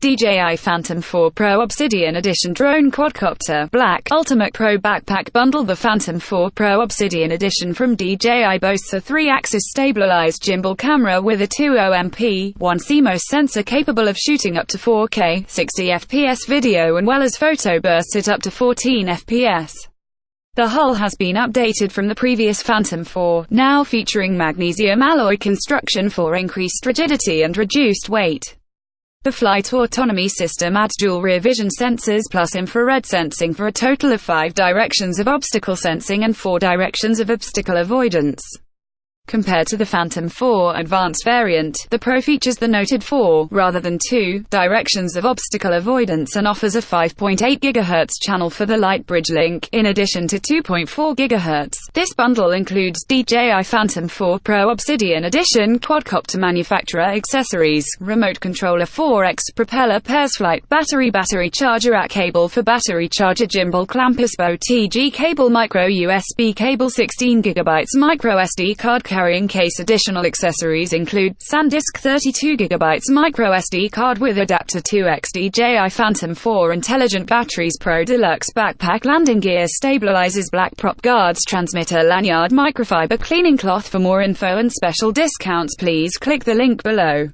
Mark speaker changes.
Speaker 1: DJI Phantom 4 Pro Obsidian Edition Drone Quadcopter Black Ultimate Pro Backpack Bundle. The Phantom 4 Pro Obsidian Edition from DJI boasts a 3-axis stabilized gimbal camera with a 20MP, 1 CMOS sensor capable of shooting up to 4K, 60fps video and well as photo bursts at up to 14 fps. The hull has been updated from the previous Phantom 4, now featuring magnesium alloy construction for increased rigidity and reduced weight. The FlightAutonomy system adds dual rear vision sensors plus infrared sensing for a total of 5 directions of obstacle sensing and 4 directions of obstacle avoidance. Compared to the Phantom 4 Advanced variant, the Pro features the noted 4, rather than 2, directions of obstacle avoidance and offers a 5.8 GHz channel for the Lightbridge link, in addition to 2.4 GHz. This bundle includes DJI Phantom 4 Pro Obsidian Edition, QuadcopterManufacturer accessories, remote controller 4x, propeller, PairsFlight, BatteryBattery, ChargerAC cable for battery, ChargerGimbal, ClampUSB, OTG cable, microUSB cable, 16 GB microSD card. CardCarrying CaseAdditional accessories include Sandisk 32 GB microSD card with adapter 2x, DJI Phantom 4 intelligent batteries, Pro Deluxe backpack, landing gear, stabilizes, black prop guards, transmitter, Lanyard, microfiber cleaning cloth. For more info and special discounts, please click the link below.